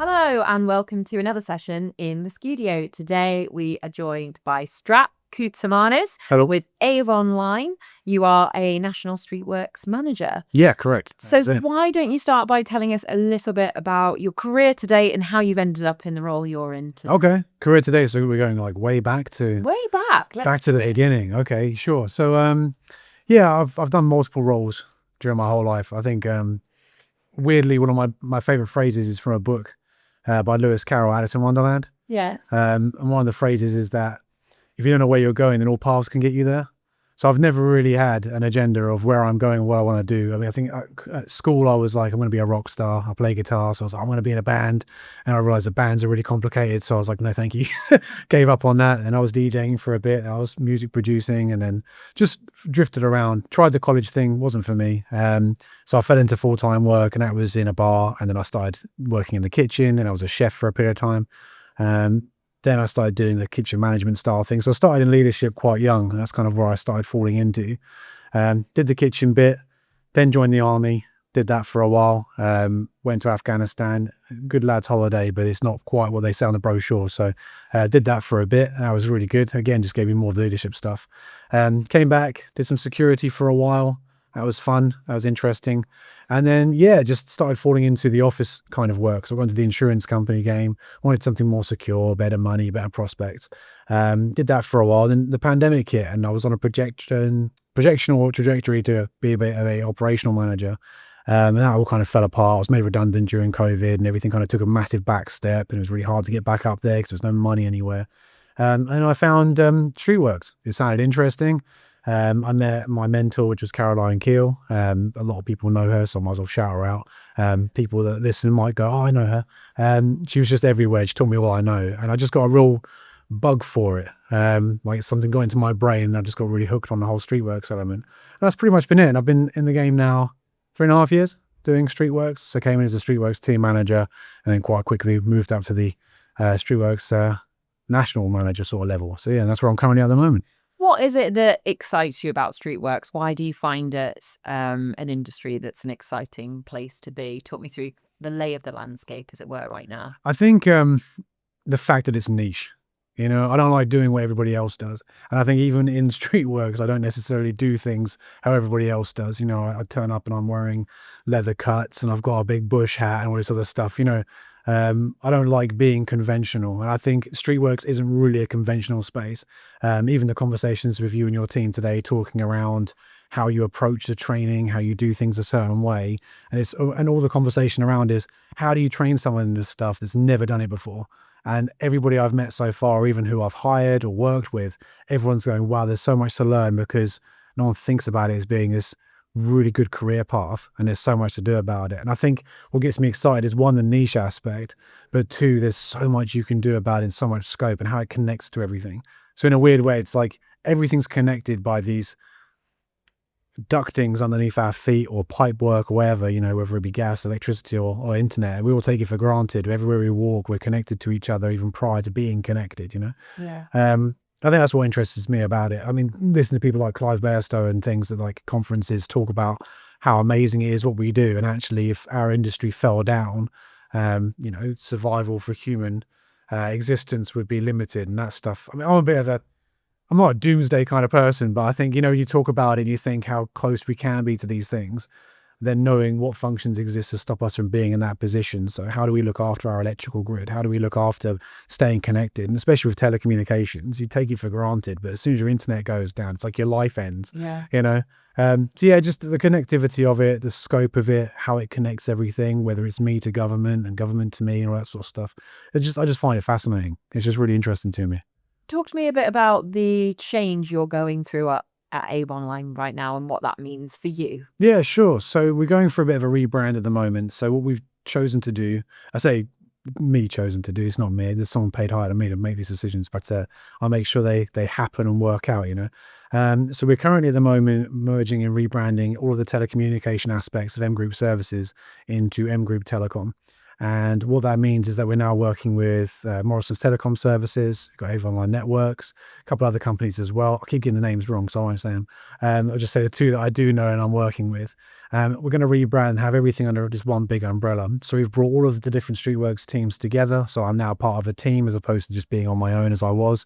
Hello and welcome to another session in the studio. Today we are joined by Strat Koutsoumanis Hello. with Online. You are a National Streetworks manager. Yeah, correct. So That's it. why don't you start by telling us a little bit about your career to date and how you've ended up in the role you're in today? Okay, career today. So we're going like way back to Way back. the beginning. Okay, sure. So yeah, I've done multiple roles during my whole life. I think weirdly one of my favorite phrases is from a book by Lewis Carroll, Alice in Wonderland. Yes. And one of the phrases is that if you don't know where you're going, then all paths can get you there. So I've never really had an agenda of where I'm going and what I want to do. I mean, I think at school I was like, I'm going to be a rock star. I play guitar. So I was like, I'm going to be in a band. And I realized that bands are really complicated. So I was like, no, thank you. Gave up on that. And I was DJing for a bit. I was music producing and then just drifted around. Tried the college thing. Wasn't for me. So I fell into full-time work and that was in a bar. And then I started working in the kitchen and I was a chef for a period of time. Then I started doing the kitchen management style thing. So I started in leadership quite young. And that's kind of where I started falling into. Did the kitchen bit, then joined the army, did that for a while. Went to Afghanistan, good lads holiday, but it's not quite what they say on the brochure. So did that for a bit. That was really good. Again, just gave me more of the leadership stuff. Came back, did some security for a while. That was fun. That was interesting. And then, yeah, just started falling into the office kind of work. So I went to the insurance company game, wanted something more secure, better money, better prospects. Did that for a while. Then the pandemic hit and I was on a projectional trajectory to be a bit of a operational manager. And that all kind of fell apart. I was made redundant during COVID and everything kind of took a massive back step and it was really hard to get back up there because there was no money anywhere. And I found Streetworks. It sounded interesting. I met my mentor, which was Caroline Keel. A lot of people know her, so I might as well shout her out. People that listen might go, oh, I know her. She was just everywhere. She taught me all I know. And I just got a real bug for it. Like something got into my brain and I just got really hooked on the whole Streetworks element. And that's pretty much been it. And I've been in the game now 3.5 years doing Streetworks. So I came in as a Streetworks team manager and then quite quickly moved up to the Streetworks national manager sort of level. So yeah, that's where I'm currently at the moment. What is it that excites you about Streetworks? Why do you find it an industry that's an exciting place to be? Talk me through the lay of the landscape, as it were, right now. I think the fact that it's niche. You know, I don't like doing what everybody else does. And I think even in Streetworks, I don't necessarily do things how everybody else does. You know, I turn up and I'm wearing leather cuts and I've got a big bush hat and all this other stuff, you know. I don't like being conventional. And I think Streetworks isn't really a conventional space. Even the conversations with you and your team today, talking around how you approach the training, how you do things a certain way. And all the conversation around is, how do you train someone in this stuff that's never done it before? And everybody I've met so far, even who I've hired or worked with, everyone's going, wow, there's so much to learn because no one thinks about it as being this really good career path and there's so much to do about it. And I think what gets me excited is one, the niche aspect, but two, there's so much you can do about it in so much scope and how it connects to everything. So in a weird way, it's like everything's connected by these ductings underneath our feet or pipe work or whatever, you know, whether it be gas, electricity or internet. We all take it for granted. Everywhere we walk, we're connected to each other even prior to being connected, you know? Yeah. I think that's what interests me about it. I mean, listening to people like Clive Bairstow and things at like conferences talk about how amazing it is what we do. And actually, if our industry fell down, you know, survival for human existence would be limited and that stuff. I mean, I'm not a doomsday kind of person, but I think, you know, you talk about it and you think how close we can be to these things, then knowing what functions exist to stop us from being in that position. So how do we look after our electrical grid? How do we look after staying connected? And especially with telecommunications, you take it for granted, but as soon as your internet goes down, it's like your life ends, you know? So yeah, just the connectivity of it, the scope of it, how it connects everything, whether it's me to government and government to me and all that sort of stuff. I just find it fascinating. It's just really interesting to me. Talk to me a bit about the change you're going through at Online right now and what that means for you. Yeah, sure. So we're going for a bit of a rebrand at the moment. So what we've chosen to do, I say me chosen to do, it's not me. There's someone paid higher than me to make these decisions, but I'll make sure they happen and work out, you know. So we're currently at the moment merging and rebranding all of the telecommunication aspects of M Group services into M Group Telecom. And what that means is that we're now working with Morrison's Telecom Services, we've got Avon Online Networks, a couple other companies as well. I keep getting the names wrong, so I won't say them. I'll just say the two that I do know and I'm working with. We're going to rebrand and have everything under just one big umbrella. So we've brought all of the different Streetworks teams together. So I'm now part of a team as opposed to just being on my own as I was.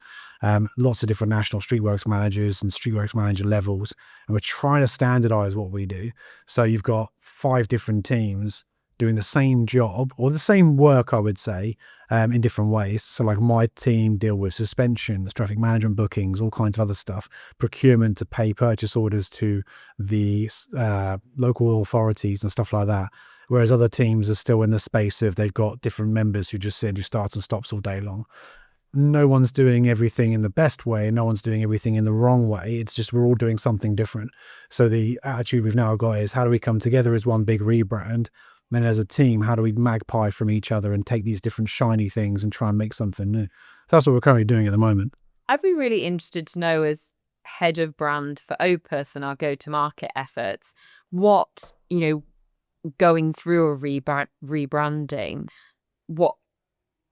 Lots of different national Streetworks managers and Streetworks manager levels. And we're trying to standardize what we do. So you've got 5 different teams doing the same job or the same work, I would say, in different ways. So like my team deal with suspensions, traffic management bookings, all kinds of other stuff, procurement to pay purchase orders to the local authorities and stuff like that. Whereas other teams are still in the space of they've got different members who just sit and do starts and stops all day long. No one's doing everything in the best way. No one's doing everything in the wrong way. It's just we're all doing something different. So the attitude we've now got is how do we come together as one big rebrand? And as a team, how do we magpie from each other and take these different shiny things and try and make something new? So that's what we're currently doing at the moment. I'd be really interested to know, as head of brand for Opus and our go-to-market efforts, what, going through a rebranding, what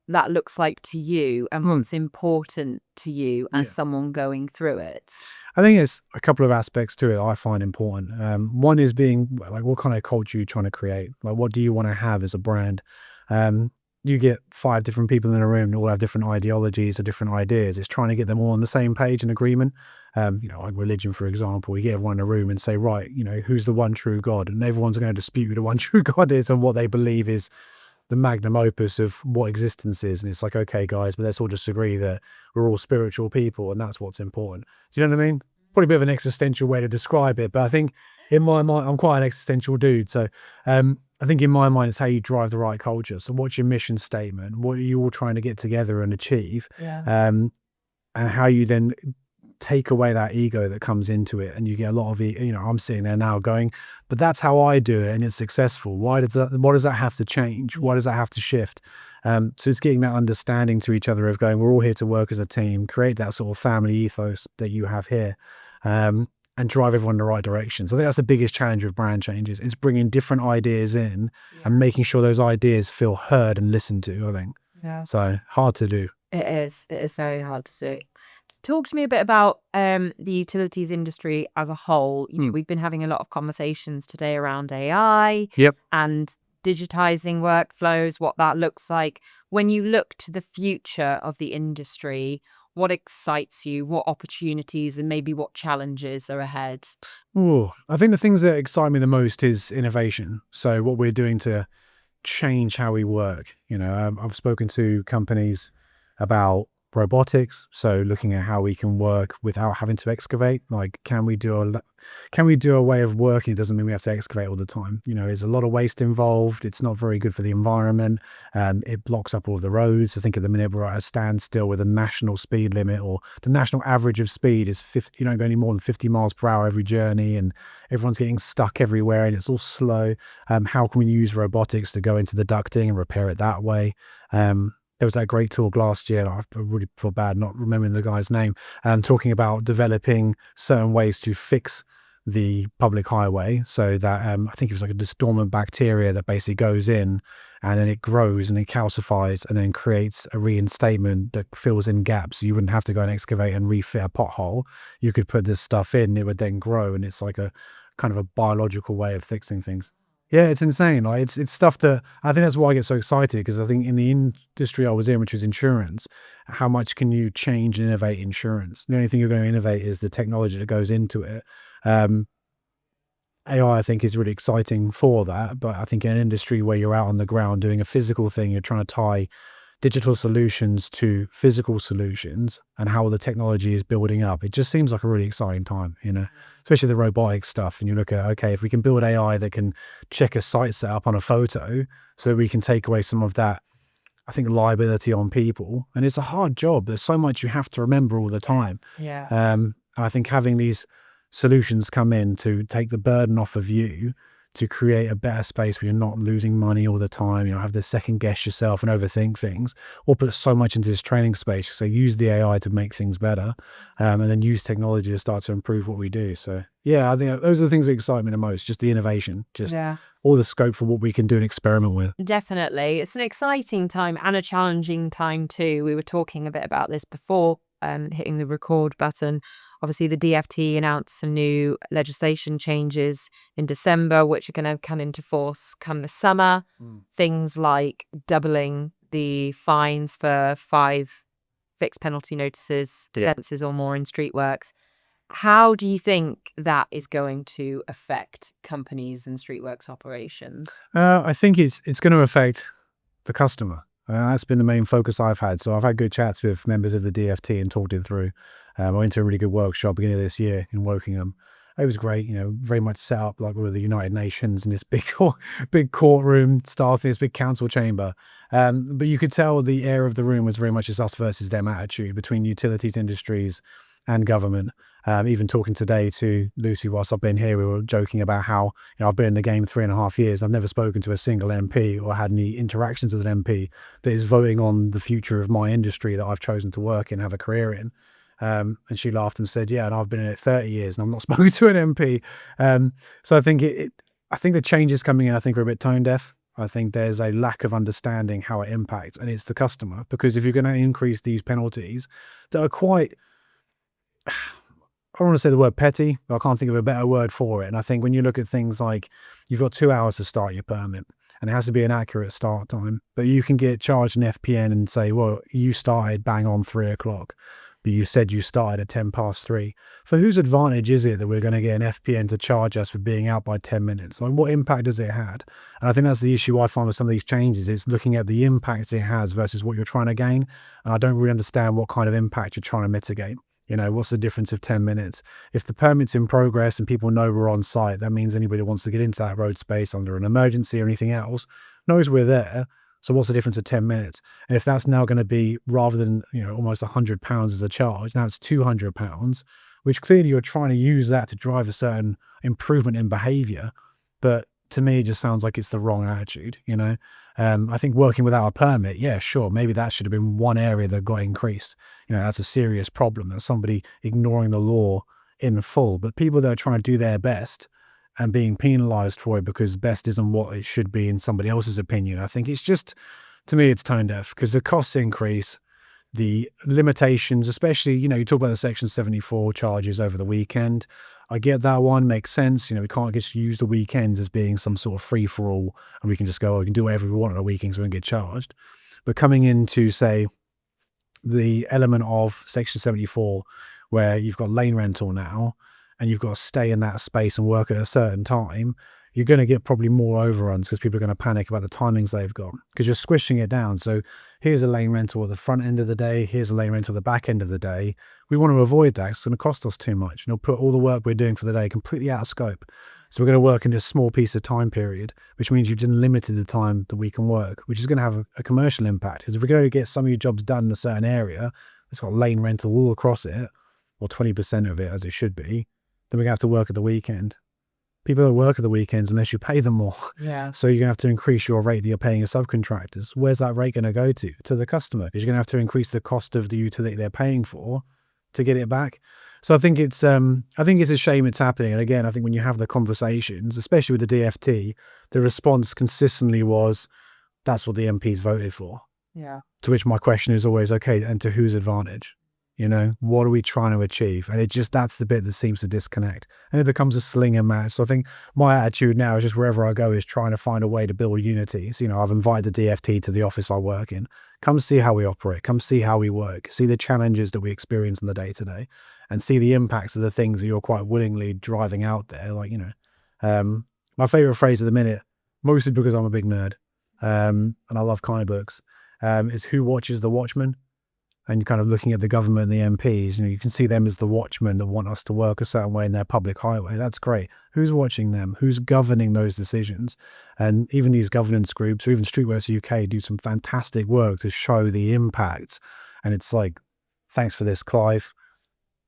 that looks like to you and what's important to you as someone going through it. I think there's a couple of aspects to it I find important. One is being like, what kind of culture are you trying to create? Like, what do you want to have as a brand? You get 5 different people in a room that all have different ideologies or different ideas. It's trying to get them all on the same page in agreement. Like religion, for example, you get everyone in a room and say, right, who's the one true God? And everyone's going to dispute who the one true God is and what they believe is the magnum opus of what existence is. And it's like, okay, guys, but let's all just agree that we're all spiritual people and that's what's important. Do you know what I mean? Probably a bit of an existential way to describe it, but I think in my mind, I'm quite an existential dude. So I think in my mind, it's how you drive the right culture. So what's your mission statement? What are you all trying to get together and achieve? And how you then take away that ego that comes into it, and you get a lot of I'm sitting there now going, but that's how I do it and it's successful. What does that have to change? Why does that have to shift? So it's getting that understanding to each other of going, we're all here to work as a team, create that sort of family ethos that you have here, and drive everyone in the right direction. So I think that's the biggest challenge with brand changes. It's bringing different ideas in and making sure those ideas feel heard and listened to, I think. So hard to do. It is very hard to do. Talk to me a bit about the utilities industry as a whole. We've been having a lot of conversations today around AI and digitizing workflows, what that looks like. When you look to the future of the industry, what excites you? What opportunities and maybe what challenges are ahead? I think the things that excite me the most is innovation. So what we're doing to change how we work. I've spoken to companies about robotics, so looking at how we can work without having to excavate. Like, can we do a way of working? It doesn't mean we have to excavate all the time. There's a lot of waste involved. It's not very good for the environment. It blocks up all the roads. I think at the minute we're at a standstill with a national speed limit, or the national average of speed is 50. You don't go any more than 50 miles per hour every journey, and everyone's getting stuck everywhere and it's all slow. How can we use robotics to go into the ducting and repair it that way? There was that great talk last year, I really feel bad not remembering the guy's name, talking about developing certain ways to fix the public highway so that I think it was like a dormant bacteria that basically goes in and then it grows and it calcifies and then creates a reinstatement that fills in gaps. So you wouldn't have to go and excavate and refit a pothole. You could put this stuff in, it would then grow, and it's like a kind of a biological way of fixing things. Yeah, it's insane. Like it's stuff that I think that's why I get so excited, because I think in the industry I was in, which is insurance, how much can you change and innovate insurance? The only thing you're going to innovate is the technology that goes into it. AI, I think, is really exciting for that. But I think in an industry where you're out on the ground doing a physical thing, you're trying to tie digital solutions to physical solutions and how the technology is building up. It just seems like a really exciting time, especially the robotic stuff. And you look at, okay, if we can build AI that can check a site setup on a photo so that we can take away some of that, I think, liability on people. And it's a hard job. There's so much you have to remember all the time. And I think having these solutions come in to take the burden off of you to create a better space where you're not losing money all the time, have to second guess yourself and overthink things, or put so much into this training space. So use the AI to make things better, and then use technology to start to improve what we do. So yeah, I think those are the things that excite me the most, just the innovation, just all the scope for what we can do and experiment with. Definitely. It's an exciting time and a challenging time too. We were talking a bit about this before hitting the record button. Obviously, the DFT announced some new legislation changes in December, which are going to come into force come the summer. Things like doubling the fines for 5 fixed penalty notices, offences or more in street works. How do you think that is going to affect companies and streetworks operations? I think it's going to affect the customer. That's been the main focus I've had. So I've had good chats with members of the DFT and talked it through. I went to a really good workshop beginning of this year in Wokingham. It was great, very much set up like with the United Nations in this big courtroom style thing, this big council chamber. But you could tell the air of the room was very much this us versus them attitude between utilities industries and government. Even talking today to Lucy whilst I've been here, we were joking about how I've been in the game 3.5 years. I've never spoken to a single MP or had any interactions with an MP that is voting on the future of my industry that I've chosen to work in, have a career in. And she laughed and said, yeah, and I've been in it 30 years and I'm not spoken to an MP. So I think I think the changes coming in, I think, are a bit tone deaf. I think there's a lack of understanding how it impacts, and it's the customer. Because if you're going to increase these penalties that are quite, I don't want to say the word petty, but I can't think of a better word for it. And I think when you look at things like you've got 2 hours to start your permit, and it has to be an accurate start time, but you can get charged an FPN and say, well, you started bang on 3 o'clock. But you said you started at 3:10. For whose advantage is it that we're going to get an FPN to charge us for being out by 10 minutes? Like, what impact has it had? And I think that's the issue I find with some of these changes. It's looking at the impact it has versus what you're trying to gain. And I don't really understand what kind of impact you're trying to mitigate. What's the difference of 10 minutes? If the permit's in progress and people know we're on site, that means anybody who wants to get into that road space under an emergency or anything else knows we're there. So what's the difference of 10 minutes? And if that's now going to be, rather than, almost £100 as a charge, now it's £200, which clearly you're trying to use that to drive a certain improvement in behavior. But to me, it just sounds like it's the wrong attitude, I think working without a permit, yeah, sure, maybe that should have been one area that got increased. That's a serious problem. That's somebody ignoring the law in full. But people that are trying to do their best and being penalized for it because best isn't what it should be in somebody else's opinion, I think it's just, to me, it's tone deaf, because the costs increase, the limitations, especially, you talk about the Section 74 charges over the weekend. I get that one, makes sense. We can't just use the weekends as being some sort of free for all and we can just go, we can do whatever we want on the weekends, we won't get charged. But coming into, say, the element of Section 74, where you've got lane rental now, and you've got to stay in that space and work at a certain time, you're going to get probably more overruns because people are going to panic about the timings they've got, because you're squishing it down. So here's a lane rental at the front end of the day, here's a lane rental at the back end of the day. We want to avoid that. It's going to cost us too much, and it'll put all the work we're doing for the day completely out of scope. So we're going to work in a small piece of time period, which means you've just limited the time that we can work, which is going to have a commercial impact. Because if we're going to get some of your jobs done in a certain area that's got lane rental all across it, or 20% of it as it should be, then we're going to have to work at the weekend. People don't work at the weekends unless you pay them more. Yeah. So you're going to have to increase your rate that you're paying your subcontractors. Where's that rate going to go to? To the customer. Because you're going to have to increase the cost of the utility they're paying for to get it back. So I think it's a shame it's happening. And again, I think when you have the conversations, especially with the DFT, the response consistently was, that's what the MPs voted for. Yeah. To which my question is always, okay, and to whose advantage? What are we trying to achieve? And that's the bit that seems to disconnect. And it becomes a sling and match. So I think my attitude now is just wherever I go is trying to find a way to build unity. So, I've invited the DFT to the office I work in. Come see how we operate. Come see how we work. See the challenges that we experience in the day-to-day. And see the impacts of the things that you're quite willingly driving out there. My favorite phrase at the minute, mostly because I'm a big nerd, and I love comic books, is who watches the Watchmen? And you're kind of looking at the government and the MPs, you can see them as the watchmen that want us to work a certain way in their public highway. That's great. Who's watching them? Who's governing those decisions? And even these governance groups, or even Streetworks UK, do some fantastic work to show the impacts. And it's like, thanks for this, Clive.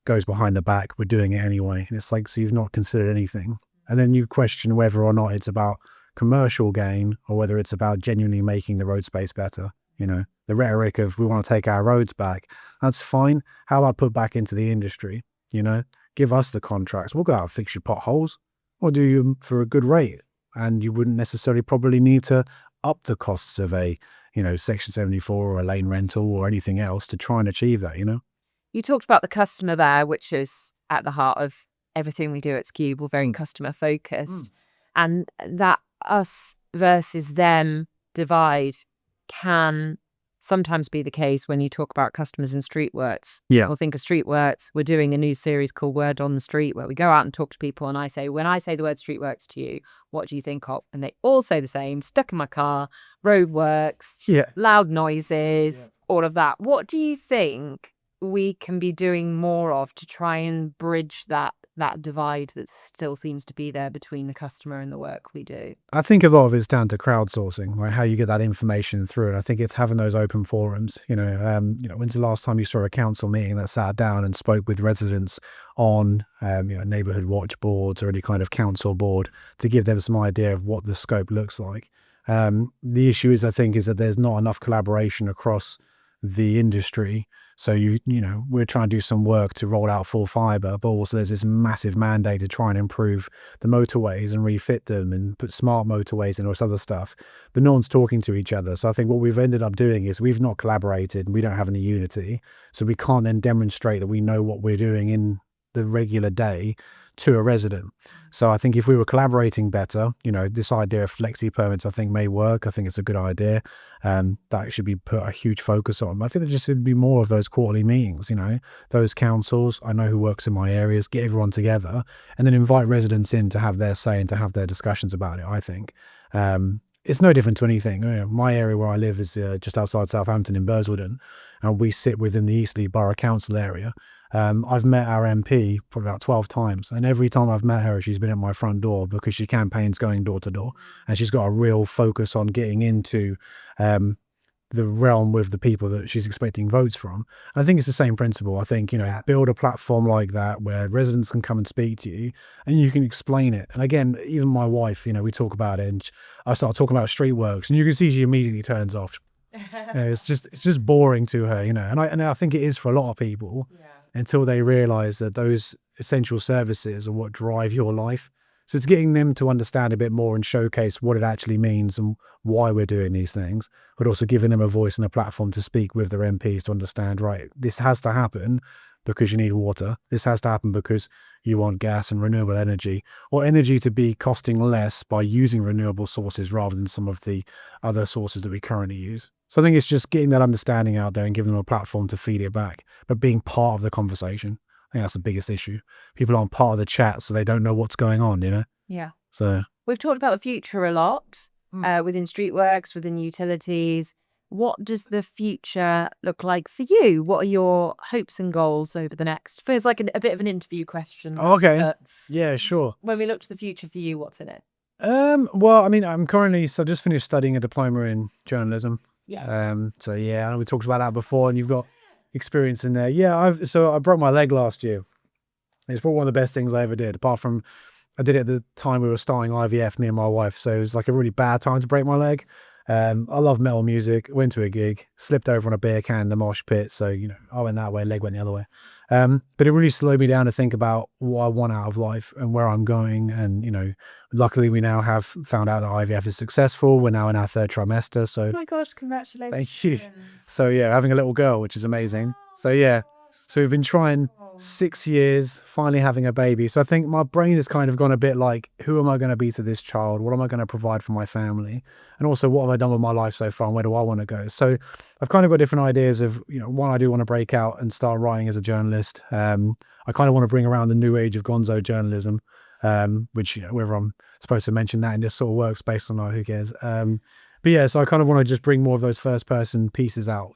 Goes behind the back. We're doing it anyway. And it's like, so you've not considered anything. And then you question whether or not it's about commercial gain or whether it's about genuinely making the road space better. The rhetoric of we want to take our roads back, that's fine. How about put back into the industry? Give us the contracts. We'll go out and fix your potholes. We'll do you for a good rate. And you wouldn't necessarily probably need to up the costs of a, Section 74 or a lane rental or anything else to try and achieve that, You talked about the customer there, which is at the heart of everything we do at Skewb. We're very customer focused. And that us versus them divide can sometimes be the case when you talk about customers in Streetworks. Yeah. We'll think of Streetworks. We're doing a new series called Word on the Street where we go out and talk to people and I say, when I say the word Streetworks to you, what do you think of? And they all say the same: stuck in my car, roadworks, loud noises, all of that. What do you think we can be doing more of to try and bridge that divide that still seems to be there between the customer and the work we do? I think a lot of it's down to crowdsourcing, right? How you get that information through. And I think it's having those open forums. When's the last time you saw a council meeting that sat down and spoke with residents on, neighborhood watch boards or any kind of council board to give them some idea of what the scope looks like? The issue is, I think, is that there's not enough collaboration across the industry. So we're trying to do some work to roll out full fiber, but also there's this massive mandate to try and improve the motorways and refit them and put smart motorways and all this other stuff. But no one's talking to each other. So I think what we've ended up doing is we've not collaborated and we don't have any unity. So we can't then demonstrate that we know what we're doing in the regular day to a resident. So I think if we were collaborating better, this idea of flexi permits I think may work. I think it's a good idea. That should be put a huge focus on. I think there just should be more of those quarterly meetings, those councils, I know who works in my areas, get everyone together and then invite residents in to have their say and to have their discussions about it, I think. It's no different to anything. My area where I live is just outside Southampton in Burswoodon, and we sit within the Eastleigh Borough Council area. I've met our MP probably about 12 times, and every time I've met her, she's been at my front door because she campaigns going door to door, and she's got a real focus on getting into the realm with the people that she's expecting votes from. And I think it's the same principle. I think, build a platform like that where residents can come and speak to you and you can explain it. And again, even my wife, we talk about it and I start talking about Streetworks and you can see she immediately turns off. It's just boring to her, and I think it is for a lot of people until they realize that those essential services are what drive your life. So it's getting them to understand a bit more and showcase what it actually means and why we're doing these things, but also giving them a voice and a platform to speak with their MPs to understand, right, this has to happen because you need water. This has to happen because you want gas and renewable energy, or energy to be costing less by using renewable sources rather than some of the other sources that we currently use. So I think it's just getting that understanding out there and giving them a platform to feed it back, but being part of the conversation. I think that's the biggest issue. People aren't part of the chat, so they don't know what's going on, Yeah. So we've talked about the future a lot within Streetworks, within utilities. What does the future look like for you? What are your hopes and goals over the next? Feels like a bit of an interview question. Okay. Yeah, sure. When we look to the future for you, what's in it? Well, I mean, I just finished studying a diploma in journalism. Yeah. So yeah, I know we talked about that before, and you've got experience in there. Yeah, I broke my leg last year. It's probably one of the best things I ever did, apart from I did it at the time we were starting IVF, me and my wife. So it was like a really bad time to break my leg. I love metal music, went to a gig, slipped over on a beer can in the mosh pit. So, I went that way, leg went the other way. But it really slowed me down to think about what I want out of life and where I'm going. And, luckily we now have found out that IVF is successful. We're now in our 3rd trimester. So, oh my gosh, congratulations. Thank you. So yeah, having a little girl, which is amazing. So yeah, so we've been trying 6 years, finally having a baby. So I think my brain has kind of gone a bit like, who am I going to be to this child? What am I going to provide for my family? And also, what have I done with my life so far and where do I want to go? So I've kind of got different ideas of, one, I do want to break out and start writing as a journalist. I kind of want to bring around the new age of gonzo journalism, which, whether I'm supposed to mention that in this sort of workspace or not, who cares? But yeah, so I kind of want to just bring more of those first person pieces out,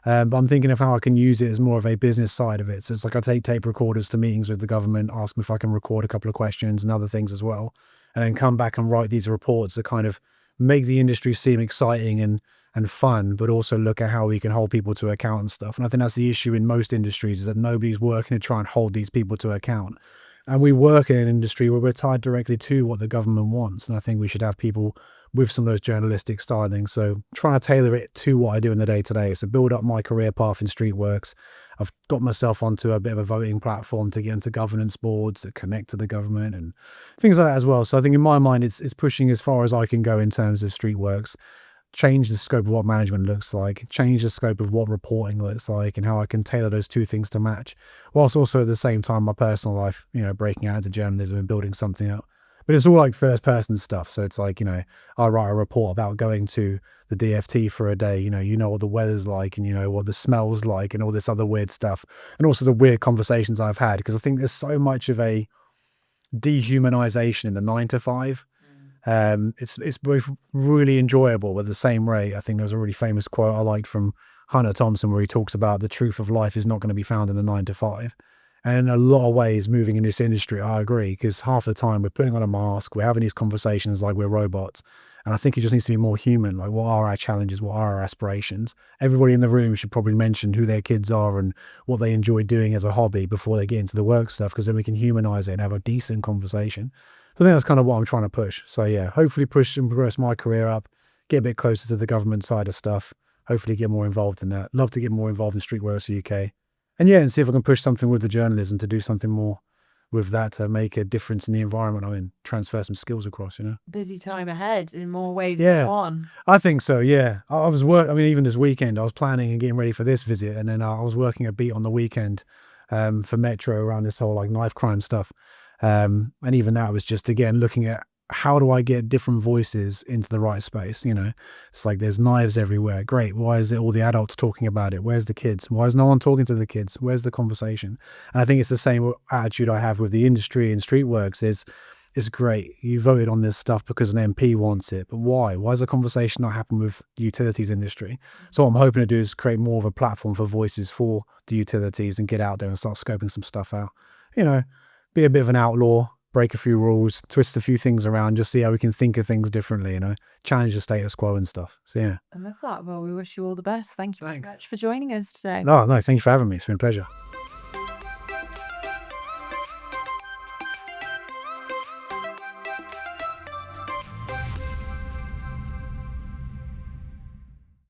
but I'm thinking of how I can use it as more of a business side of it. So it's like I take tape recorders to meetings with the government, ask them if I can record a couple of questions and other things as well, and then come back and write these reports that kind of make the industry seem exciting and fun, but also look at how we can hold people to account and stuff. And I think that's the issue in most industries, is that nobody's working to try and hold these people to account. And we work in an industry where we're tied directly to what the government wants. And I think we should have people with some of those journalistic stylings. So trying to tailor it to what I do in the day to day. So build up my career path in Streetworks. I've got myself onto a bit of a voting platform to get into governance boards that connect to the government and things like that as well. So I think in my mind, it's pushing as far as I can go in terms of Streetworks. Change the scope of what management looks like, change the scope of what reporting looks like, and how I can tailor those two things to match, whilst also at the same time my personal life, breaking out into journalism and building something out. But it's all like first person stuff. So it's like, I write a report about going to the DFT for a day, what the weather's like and what the smell's like and all this other weird stuff. And also the weird conversations I've had, because I think there's so much of a dehumanization in the 9 to 5. It's both really enjoyable with the same rate. I think there was a really famous quote I liked from Hunter Thompson where he talks about the truth of life is not going to be found in the 9 to 5. And in a lot of ways, moving in this industry, I agree, because half the time we're putting on a mask, we're having these conversations like we're robots. And I think it just needs to be more human. Like, what are our challenges? What are our aspirations? Everybody in the room should probably mention who their kids are and what they enjoy doing as a hobby before they get into the work stuff, because then we can humanize it and have a decent conversation. So I think that's kind of what I'm trying to push. So yeah, hopefully push and progress my career up, get a bit closer to the government side of stuff, hopefully get more involved in that. Love to get more involved in Streetworks UK. And yeah, and see if I can push something with the journalism to do something more with that to make a difference in the environment I'm in, transfer some skills across, Busy time ahead in more ways than one. I think so, yeah. I even this weekend, I was planning and getting ready for this visit, and then I was working a beat on the weekend for Metro around this whole like knife crime stuff. And even that was just, again, looking at how do I get different voices into the right space? It's like there's knives everywhere. Great. Why is it all the adults talking about it? Where's the kids? Why is no one talking to the kids? Where's the conversation? And I think it's the same attitude I have with the industry and Streetworks is, it's great. You voted on this stuff because an MP wants it, but why? Why is the conversation not happening with the utilities industry? So what I'm hoping to do is create more of a platform for voices for the utilities and get out there and start scoping some stuff out. Be a bit of an outlaw, break a few rules, twist a few things around, just see how we can think of things differently, challenge the status quo and stuff. So yeah. I love that. Well, we wish you all the best. Thank you very much for joining us today. No, thank you for having me. It's been a pleasure.